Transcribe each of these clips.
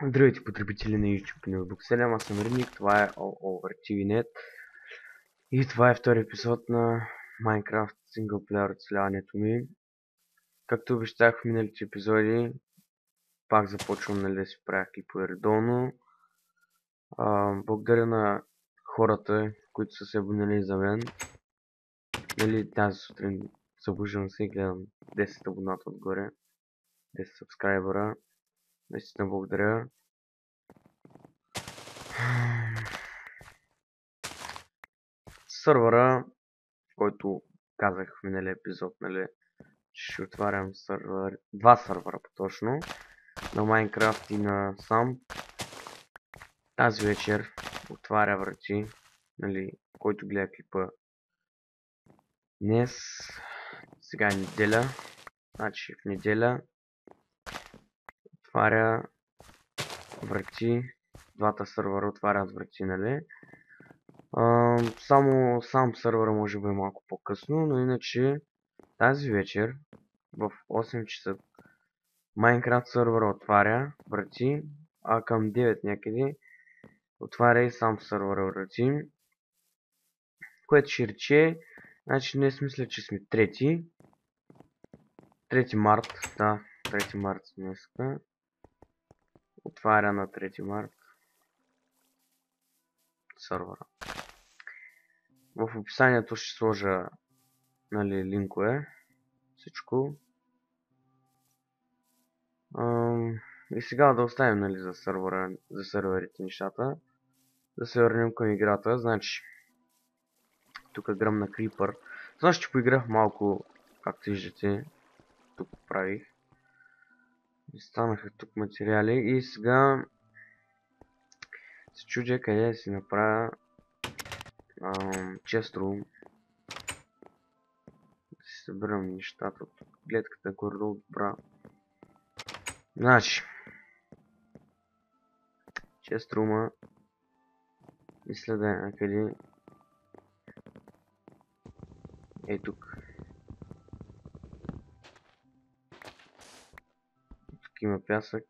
Здравейте, потребители на YouTube и Notebook 7, аз съм Редник, това е Over TVNet и това е втори епизод на Minecraft синглплеер оцеляването ми. Както обещах в миналите епизоди, пак започвам да си правя клипове редовно. Благодаря на хората, които са се абонирали за мен. Тази сутрин събуждам се и гледам 10 абоната отгоре, 10 сабскрайбъра. Наистина благодаря. Сървъра, който казах в миналия епизод, ще отварям два сървъра по-точно, на Minecraft и на сам. Тази вечер отваря врати, който гледа клипа днес. Сега е неделя, значи в неделя отваря врати, двата сървъра отварят врати, само сам сървъра може би е малко по-късно, но иначе тази вечер в 8 часа Minecraft сървъра отваря врати, а към 9 някъде отваря и сам сървъра врати, което ще рече, значи днес мисля, че сме 3 март, да, 3 март днеска, отваря на 3 март сървъра. В описанието ще сложа линкове, всичко. И сега да оставим за сървърите нещата, да се върнем към играта. Значи тук гръмна крипър. Значи, че поиграх малко, както виждате, тук правих. Станаха тук материали и сега се чудя къде да си направя честрум. Да си събирам нещата от гледката, горе-долу добра. Значи, честрума мисля да е някъде е тук. Тук има пясък.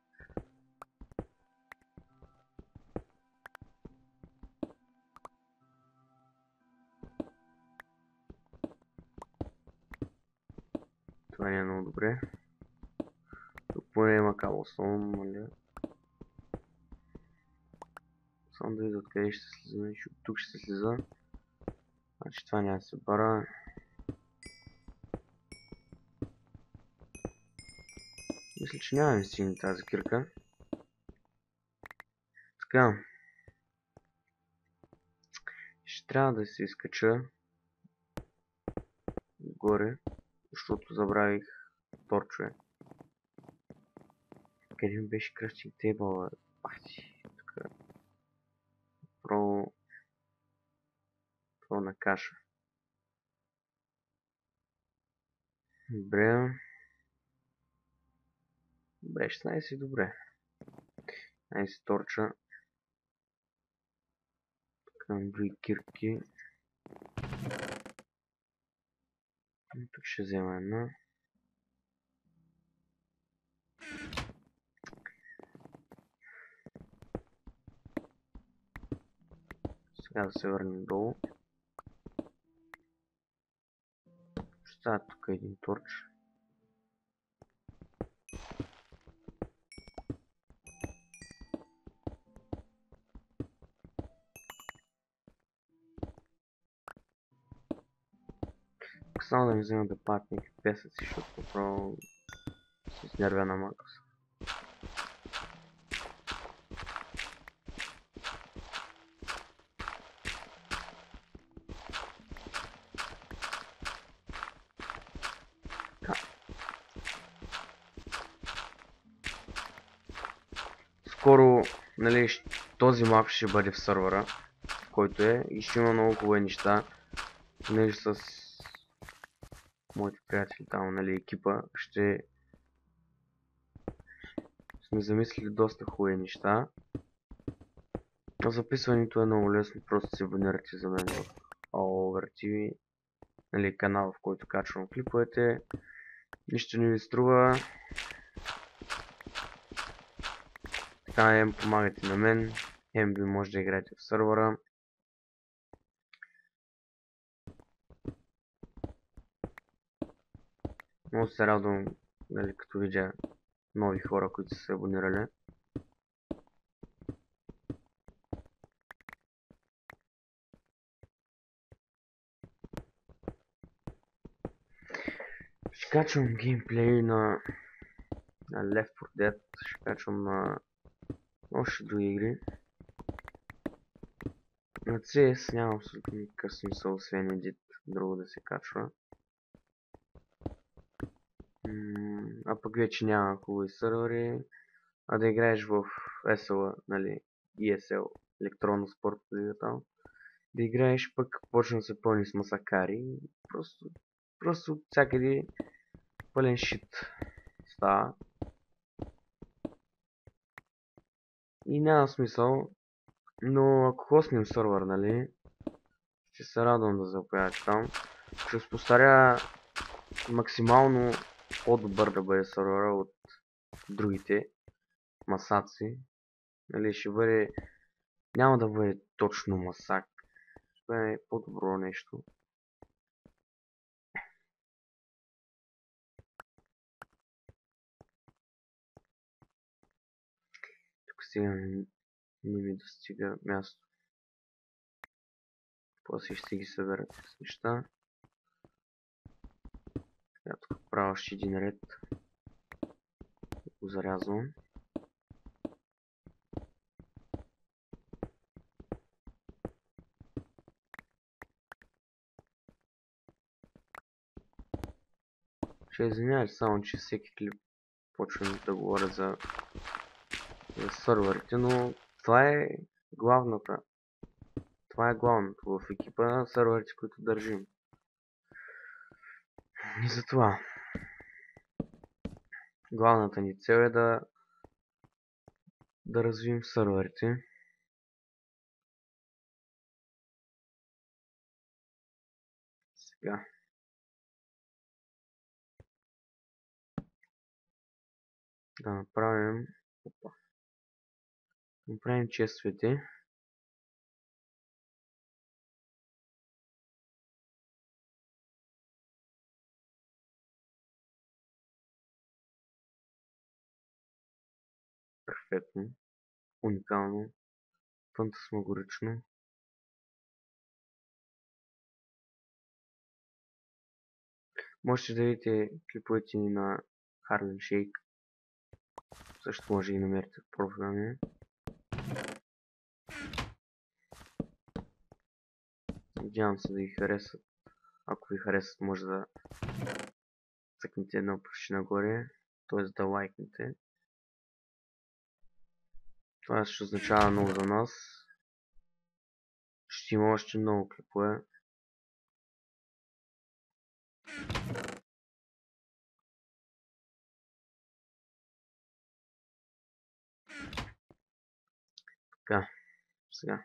Това не е много добре. Тук поне има каблстон, нали? Само да видя откъде ще слиза, защото тук ще се слиза. Значи това няма да се бара. Мисля, че няма да ми стигне тази кирка. Така. Ще трябва да се изкача горе, защото забравих торчове. Къде ми беше кръстик тейбъл? Ахти, тук. Право на каша. Добре. Добре, 16 добре. 16 торча. Към други кирки. Тук ще взема една. Сега да се върнем долу. Ще става тук един торч. Само да ми взема да пат някакви песъци, защото направо се изнервя на макс. Скоро, този мап ще бъде в сървъра, в който е, и ще има много хубави неща, с моите приятели там, екипа, ще сме замислили доста хубави неща. Записването е много лесно, просто се абонирате за мен в Over TV, канал, в който качвам клиповете. Нищо не ви струва. Така хем помагате на мен, хем ви може да играете в сървъра. Много се радвам, нали, като видя нови хора, които са се абонирали. Ще качвам геймплей на Left 4 Dead, ще качвам на още други игри. На CS няма абсолютно никакъв смисъл, освен едит, друго да се качва. А пък вече няма хубави сървъри, а да играеш в SL, нали, ESL, електронно спорт двигател. Да играеш пък почна да се пълни с масакари. Просто от всякъде пълен шит става. И няма смисъл, но ако хоснем сървър, нали, ще се радвам да запоявате там. Ще успостаря максимално по-добър да бъде сървъра от другите масаци. Нали, ще бъде... Няма да бъде точно масак. Ще бъде по-добро нещо. Тук сега не ми достига място. После ще ги съберат с неща. Така, тук правя още един ред. Го зарязвам. Ще извинявайте само, че всеки клип почвам да говоря за сървърите, но това е главната. Това е главното в екипа на сървърите, които държим. И затова главната ни цел е да развием сървърите. Сега. Да направим... Опа. Направим чествите. Перфектно. Уникално. Фантасмагорично. Можете да видите клиповете ни на Harlem Shake. Също може да ги намерите в профила ми. Надявам се да ги харесат. Ако ви харесат, може да цъкнете едно пуши нагоре, т.е. да лайкнете. Това ще означава много за нас. Ще има още много клипове. Така, сега.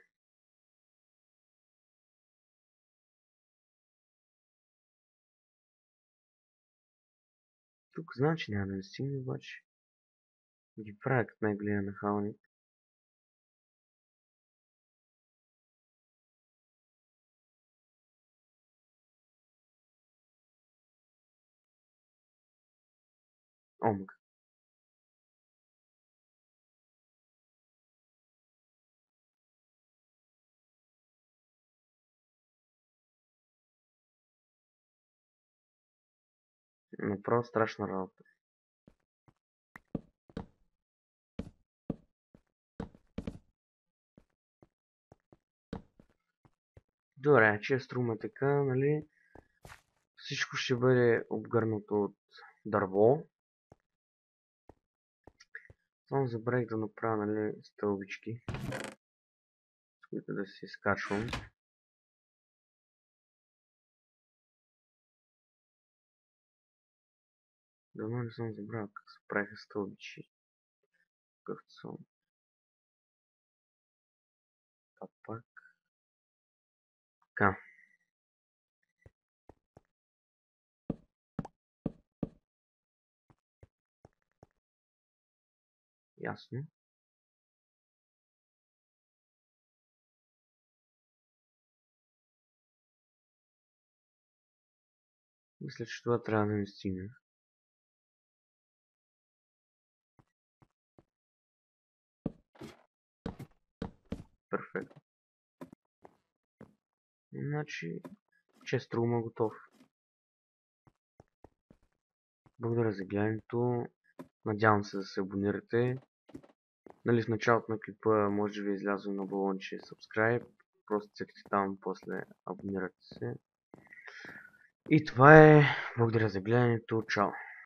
Тук знам, че няма да ми стигне, обаче ги правя като най-големия нахалник. Омг. Направо страшна работа. Добре, че струва така, нали? Всичко ще бъде обгърнато от дърво. Само забравих да направя, нали, стълбички, с които да се изкачвам. Давно не съм забравил как се правиха стълбичи. Какъвто съм. Пак. Така. Ясно. Мисля, че това трябва да ми стигне. Перфектно. Значи, често готов. Благодаря за гледането. Надявам се да се абонирате. Нали в началото на клипа може да ви е излязло на балонче subscribe. Просто цъкайте там, после абонирате се. И това е. Благодаря за гледането. Чао!